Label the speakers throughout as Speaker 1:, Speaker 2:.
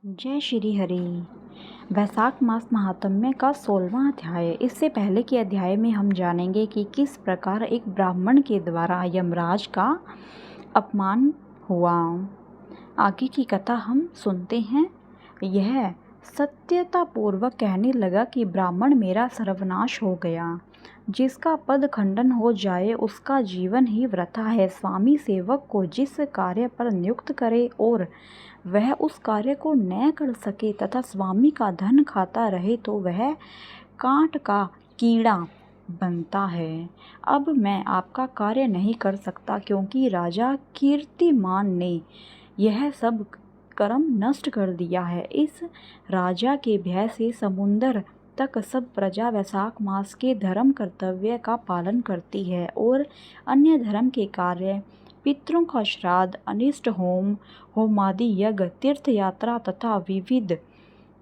Speaker 1: जय श्री हरि। वैशाख मास महात्म्य का 16वां अध्याय। इससे पहले के अध्याय में हम जानेंगे कि किस प्रकार एक ब्राह्मण के द्वारा यमराज का अपमान हुआ। आगे की कथा हम सुनते हैं। यह सत्यतापूर्वक कहने लगा कि ब्राह्मण मेरा सर्वनाश हो गया। जिसका पद खंडन हो जाए उसका जीवन ही वृथा है। स्वामी सेवक को जिस कार्य पर नियुक्त करे और वह उस कार्य को न कर सके तथा स्वामी का धन खाता रहे तो वह कांट का कीड़ा बनता है। अब मैं आपका कार्य नहीं कर सकता क्योंकि राजा कीर्तिमान ने यह सब कर्म नष्ट कर दिया है। इस राजा के भय से समुद्र तक सब प्रजा वैशाख मास के धर्म कर्तव्य का पालन करती है और अन्य धर्म के कार्य, पितरों का श्राद्ध, अनिष्ट होम, होमादि यज्ञ, तीर्थ यात्रा तथा विविध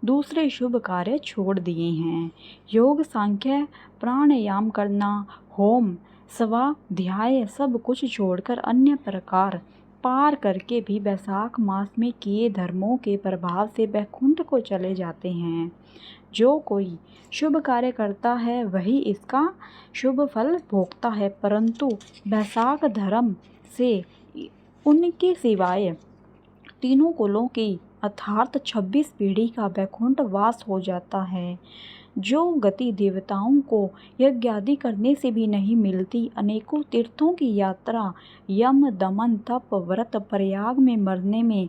Speaker 1: दूसरे शुभ कार्य छोड़ दिए हैं। योग, सांख्य, प्राणायाम करना, होम, स्वाध्याय सब कुछ छोड़कर अन्य प्रकार पार करके भी वैशाख मास में किए धर्मों के प्रभाव से वैकुंठ को चले जाते हैं। जो कोई शुभ कार्य करता है वही इसका शुभ फल भोगता है, परंतु वैशाख धर्म से उनके सिवाय तीनों कुलों की अर्थात 26 पीढ़ी का वैकुंठ वास हो जाता है। जो गति देवताओं को यज्ञादि करने से भी नहीं मिलती, अनेकों तीर्थों की यात्रा, यम, दमन, तप, व्रत, प्रयाग में मरने में,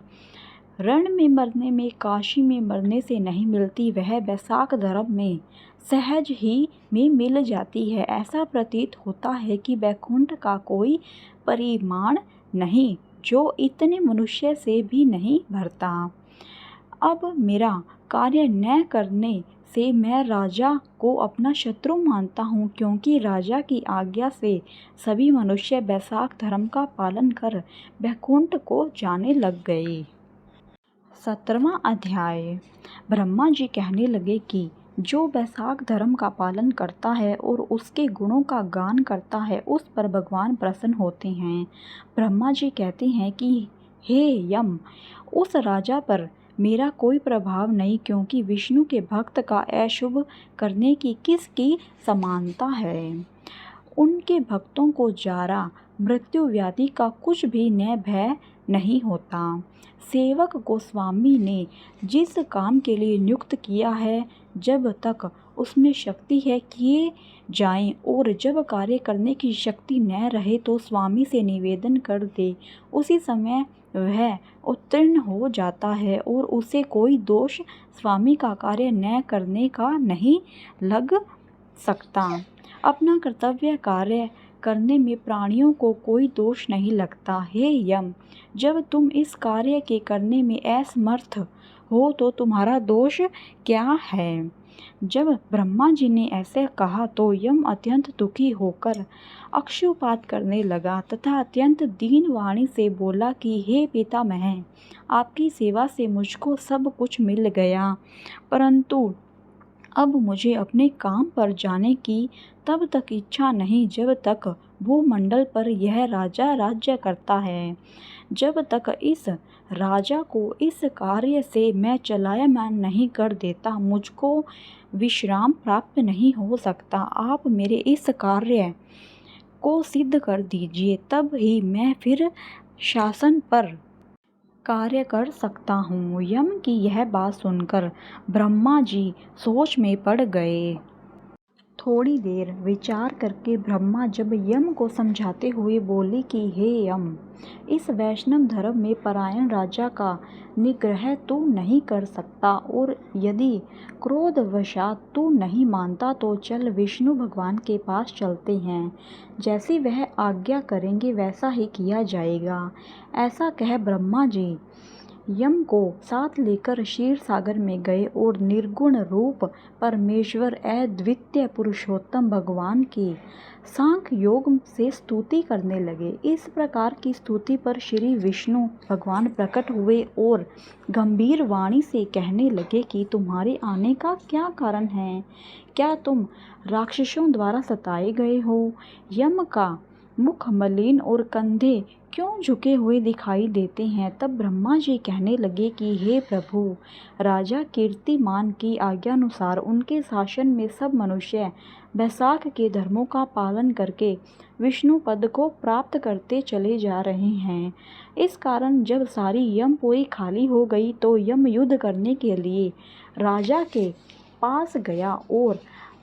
Speaker 1: रण में मरने में, काशी में मरने से नहीं मिलती, वह वैशाख धर्म में सहज ही में मिल जाती है। ऐसा प्रतीत होता है कि वैकुंठ का कोई परिमाण नहीं जो इतने मनुष्य से भी नहीं भरता। अब मेरा कार्य न करने से मैं राजा को अपना शत्रु मानता हूँ, क्योंकि राजा की आज्ञा से सभी मनुष्य वैशाख धर्म का पालन कर वैकुंठ को जाने लग गए। 17वां अध्याय। ब्रह्मा जी कहने लगे कि जो वैशाख धर्म का पालन करता है और उसके गुणों का गान करता है उस पर भगवान प्रसन्न होते हैं। ब्रह्मा जी कहते हैं कि हे यम, उस राजा पर मेरा कोई प्रभाव नहीं, क्योंकि विष्णु के भक्त का अशुभ करने की किसकी समानता है। उनके भक्तों को जारा, मृत्यु, व्याधि का कुछ भी न भय नहीं होता। सेवक को स्वामी ने जिस काम के लिए नियुक्त किया है, जब तक उसमें शक्ति है किए जाएं, और जब कार्य करने की शक्ति न रहे तो स्वामी से निवेदन कर दे, उसी समय वह उत्तीर्ण हो जाता है और उसे कोई दोष स्वामी का कार्य न करने का नहीं लग सकता। अपना कर्तव्य कार्य करने में प्राणियों को कोई दोष नहीं लगता। हे यम, जब तुम इस कार्य के करने में असमर्थ हो तो तुम्हारा दोष क्या है। जब ब्रह्मा जी ने ऐसे कहा तो यम अत्यंत दुखी होकर अक्षुपात करने लगा तथा अत्यंत दीन वाणी से बोला कि हे पितामह, आपकी सेवा से मुझको सब कुछ मिल गया, परंतु अब मुझे अपने काम पर जाने की तब तक इच्छा नहीं जब तक भूमंडल पर यह राजा राज्य करता है। जब तक इस राजा को इस कार्य से मैं चलायमान नहीं कर देता, मुझको विश्राम प्राप्त नहीं हो सकता। आप मेरे इस कार्य को सिद्ध कर दीजिए, तब ही मैं फिर शासन पर कार्य कर सकता हूँ। यम की यह बात सुनकर ब्रह्मा जी सोच में पड़ गए। थोड़ी देर विचार करके ब्रह्मा जब यम को समझाते हुए बोले कि हे यम, इस वैष्णव धर्म में परायण राजा का निग्रह तू नहीं कर सकता, और यदि क्रोधवशात तू नहीं मानता तो चल विष्णु भगवान के पास चलते हैं। जैसी वह आज्ञा करेंगे वैसा ही किया जाएगा। ऐसा कह ब्रह्मा जी यम को साथ लेकर क्षीर सागर में गए और निर्गुण रूप परमेश्वर अद्वितीय पुरुषोत्तम भगवान की सांख्य योग से स्तुति करने लगे। इस प्रकार की स्तुति पर श्री विष्णु भगवान प्रकट हुए और गंभीर वाणी से कहने लगे कि तुम्हारे आने का क्या कारण है। क्या तुम राक्षसों द्वारा सताए गए हो। यम का मुख मलिन और कंधे क्यों झुके हुए दिखाई देते हैं। तब ब्रह्मा जी कहने लगे कि हे प्रभु, राजा कीर्तिमान की आज्ञानुसार उनके शासन में सब मनुष्य वैशाख के धर्मों का पालन करके विष्णु पद को प्राप्त करते चले जा रहे हैं। इस कारण जब सारी यमपुरी खाली हो गई तो यम युद्ध करने के लिए राजा के पास गया और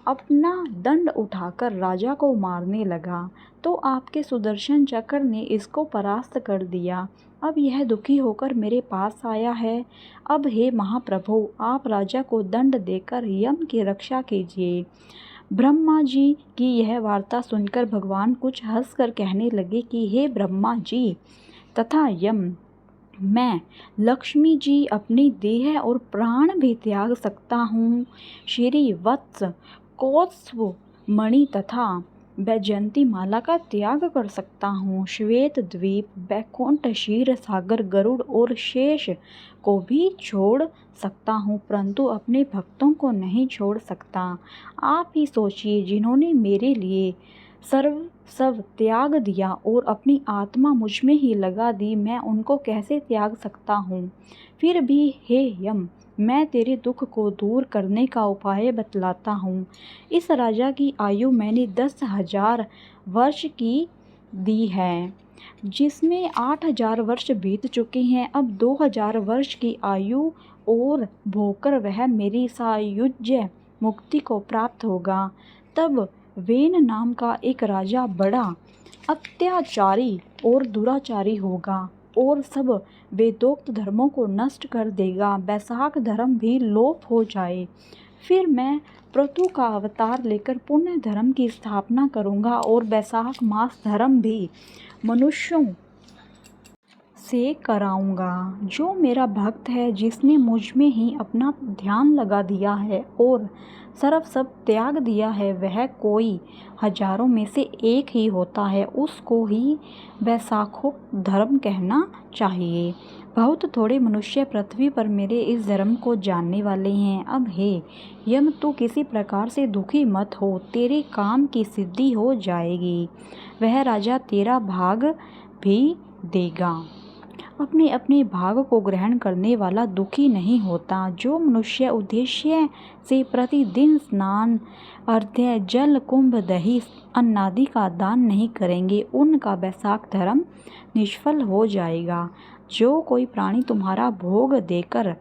Speaker 1: अपना दंड उठाकर राजा को मारने लगा, तो आपके सुदर्शन चक्र ने इसको परास्त कर दिया। अब यह दुखी होकर मेरे पास आया है। अब हे महाप्रभु, आप राजा को दंड देकर यम की रक्षा कीजिए। ब्रह्मा जी की यह वार्ता सुनकर भगवान कुछ हंसकर कहने लगे कि हे ब्रह्मा जी तथा यम, मैं लक्ष्मी जी अपनी देह और प्राण भी त्याग सकता हूँ। श्री वत्स, कौत्स्व, मणि तथा वैजयंती माला का त्याग कर सकता हूँ। श्वेत द्वीप, बैकुंठ, क्षीर सागर, गरुड़ और शेष को भी छोड़ सकता हूँ, परंतु अपने भक्तों को नहीं छोड़ सकता। आप ही सोचिए, जिन्होंने मेरे लिए सब त्याग दिया और अपनी आत्मा मुझ में ही लगा दी, मैं उनको कैसे त्याग सकता हूँ। फिर भी हे यम, मैं तेरे दुख को दूर करने का उपाय बतलाता हूँ। इस राजा की आयु मैंने 10,000 वर्ष की दी है, जिसमें 8,000 वर्ष बीत चुके हैं। अब 2,000 वर्ष की आयु और भोकर वह मेरी सायुज्य मुक्ति को प्राप्त होगा। तब वेन नाम का एक राजा बड़ा अत्याचारी और दुराचारी होगा और सब वेदोक्त धर्मों को नष्ट कर देगा। वैशाख धर्म भी लोप हो जाए। फिर मैं पृथु का अवतार लेकर पुण्य धर्म की स्थापना करूंगा और वैशाख मास धर्म भी मनुष्यों से कराऊंगा। जो मेरा भक्त है, जिसने मुझ में ही अपना ध्यान लगा दिया है और सब त्याग दिया है, वह कोई हजारों में से एक ही होता है, उसको ही वैशाखो धर्म कहना चाहिए। बहुत थोड़े मनुष्य पृथ्वी पर मेरे इस धर्म को जानने वाले हैं। अब हे यम, तू किसी प्रकार से दुखी मत हो, तेरे काम की सिद्धि हो जाएगी। वह राजा तेरा भाग भी देगा। अपने अपने भाग को ग्रहण करने वाला दुखी नहीं होता। जो मनुष्य उद्देश्य से प्रतिदिन स्नान, अर्घ्य, जल, कुंभ, दही, अन्नादि का दान नहीं करेंगे, उनका वैशाख धर्म निष्फल हो जाएगा। जो कोई प्राणी तुम्हारा भोग देकर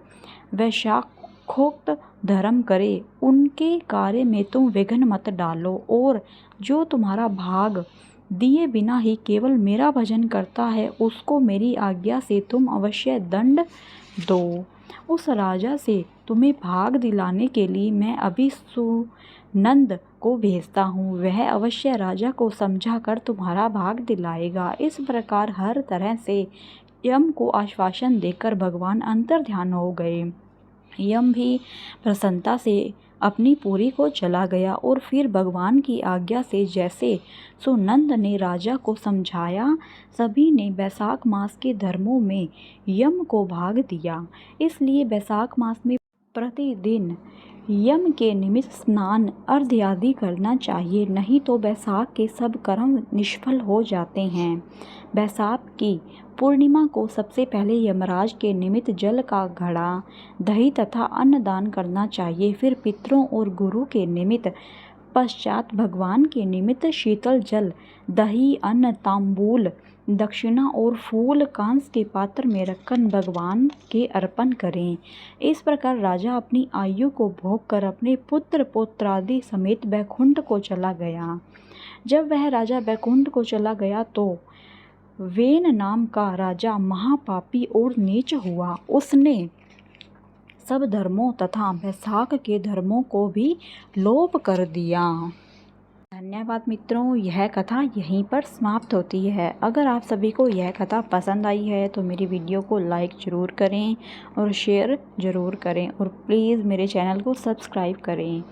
Speaker 1: वैशाखोक्त धर्म करे, उनके कार्य में तुम विघ्न मत डालो, और जो तुम्हारा भाग दिए बिना ही केवल मेरा भजन करता है, उसको मेरी आज्ञा से तुम अवश्य दंड दो। उस राजा से तुम्हें भाग दिलाने के लिए मैं अभी सुनंद को भेजता हूँ। वह अवश्य राजा को समझा कर तुम्हारा भाग दिलाएगा। इस प्रकार हर तरह से यम को आश्वासन देकर भगवान अंतर्ध्यान हो गए। यम भी प्रसन्नता से अपनी पुरी को चला गया और फिर भगवान की आज्ञा से जैसे सुनंद ने राजा को समझाया, सभी ने वैशाख मास के धर्मों में यम को भाग दिया। इसलिए वैशाख मास में प्रतिदिन यम के निमित्त स्नान, अर्घ्य आदि करना चाहिए, नहीं तो वैशाख के सब कर्म निष्फल हो जाते हैं। वैशाख की पूर्णिमा को सबसे पहले यमराज के निमित्त जल का घड़ा, दही तथा अन्न दान करना चाहिए। फिर पितरों और गुरु के निमित्त, पश्चात भगवान के निमित्त शीतल जल, दही, अन्न, तांबूल, दक्षिणा और फूल कांस के पात्र में रखकर भगवान के अर्पण करें। इस प्रकार राजा अपनी आयु को भोग कर अपने पुत्र पौत्रादि समेत बैकुंठ को चला गया। जब वह राजा बैकुंठ को चला गया तो वेन नाम का राजा महापापी और नीच हुआ। उसने सब धर्मों तथा वैशाख के धर्मों को भी लोप कर दिया। धन्यवाद मित्रों, यह कथा यहीं पर समाप्त होती है। अगर आप सभी को यह कथा पसंद आई है तो मेरी वीडियो को लाइक ज़रूर करें और शेयर ज़रूर करें, और प्लीज़ मेरे चैनल को सब्सक्राइब करें।